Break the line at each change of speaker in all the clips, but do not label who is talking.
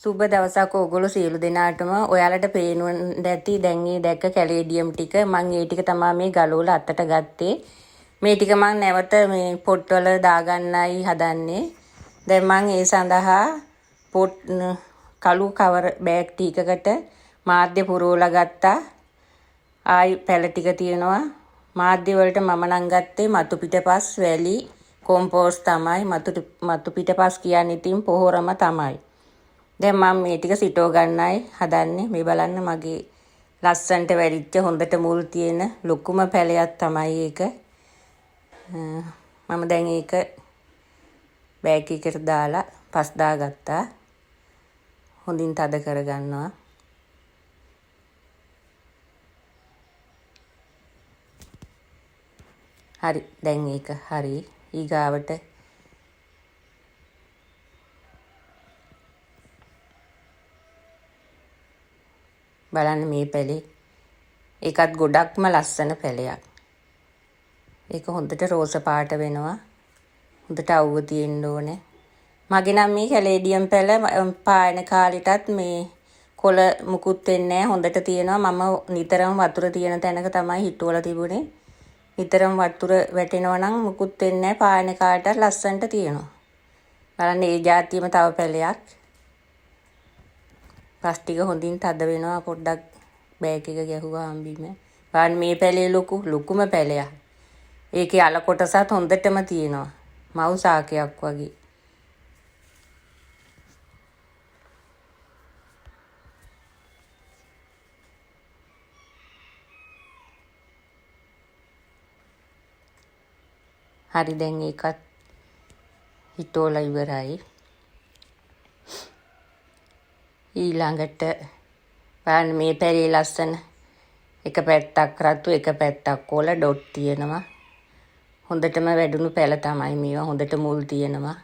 සුබ දවසක් ඕගොල්ලෝ සියලු දෙනාටම. ඔයාලට පේනුවෙන් ඇති දැන් මේ දැක්ක කැලේඩියම් ටික මම ඒ ටික තමයි මේ ගලවලා අතට ගත්තේ. මේ ටික මම නැවත මේ පොට් වල දාගන්නයි හදන්නේ. දැන් මම ඒ සඳහා පොට් කළු කවර බෑග් ටිකකට මාධ්‍ය පුරවලා ගත්තා. ආයි පැල ටික තියෙනවා. මාධ්‍ය වලට මම නම් ගත්තේ මතු පිටපස් වැලි කොම්පෝස්ට් තමයි. මතු පිටපස් කියන්නේ ඉතින් පොහොරම තමයි. දැන් මම මේ ටික සිටව ගන්නයි හදන්නේ. මේ බලන්න මගේ ලස්සන්ට වැඩිච්ච හොඳට මුල් තියෙන ලොකුම පැලයක් තමයි ඒක. මම දැන් ඒක බෑග් එකකට දාලා පස් දාගත්තා. හොඳින් තද කරගන්නවා. හරි දැන් ඒක හරි. ඊගාවට බලන්න මේ පැලේ ඒකත් ගොඩක්ම ලස්සන පැලයක්. ඒක හොඳට රෝස පාට වෙනවා. හොඳට අවුව තියෙන්න ඕනේ. මගේ නම් මේ කැලේඩියම් පැල පායන කාලෙටත් මේ කොළ මුකුත් වෙන්නේ හොඳට තියෙනවා. මම නිතරම වතුර තියෙන තැනක තමයි හිටවලා තිබුණේ. නිතරම වතුර වැටෙනවා නම් මුකුත් වෙන්නේ පායන කාලෙටත් ලස්සනට තියෙනවා. බලන්න ඒ જાතියම තව පැලයක්. පස් ටික හොඳින් තද වෙනවා. පොඩ්ඩක් බෑග් එක ගැහුවාම බිම. බලන්න මේ පැලේ ලොකුම පැලයක්. ඒකේ අල කොටසත් හොඳටම තියෙනවා. මව් සාකයක් වගේ. හරි දැන් ඒකත් හිටෝලා ඉවරයි. ඊළඟට බලන්න මේ පැලේ ලස්සන එක පැත්තක් රතු එක පැත්තක් කොළ ඩොට් තියෙනවා. හොඳටම වැඩුණු පැල තමයි මේවා. හොඳට මුල් තියෙනවා.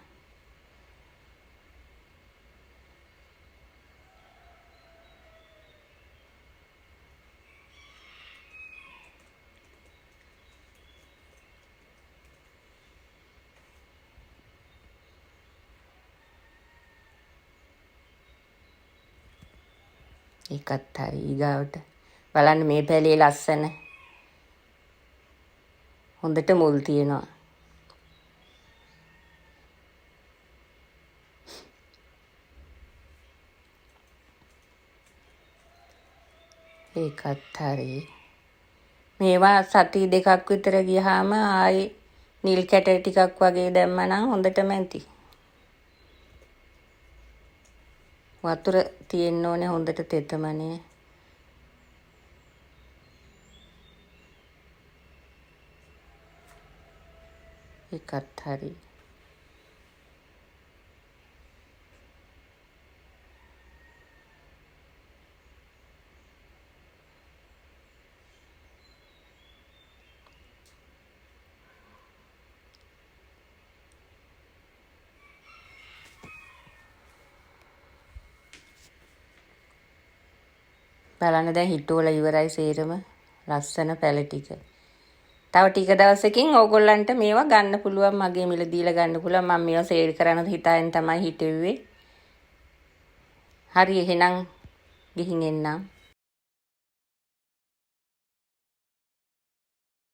ඒකත් හරි. ඊගාවට බලන්න මේ පැලේ ලස්සන හොඳට මුල් තියෙනවා. ඒකත් හරි. මේවා සති දෙකක් විතර ගියාම ආයි නිල් කැට ටිකක් වගේ දැම්මනම් හොඳටම ඇති. වතුර තියෙන්න ඕනේ හොඳට තෙතමනේ. ඒකත් හරි. බලන්න දැන් හිටවල ඉවරයි සේරම ලස්සන පැල ටික. තව ටික දවසකින් ඕගොල්ලන්ට මේවා ගන්න පුළුවන්. මගේ මිල දීලා ගන්න පුළුවන්. මම මේවා සේල් කරන්න හිතාගෙන තමයි හිටෙව්වේ. හරි එහෙනම් ගිහින් එන්නම්.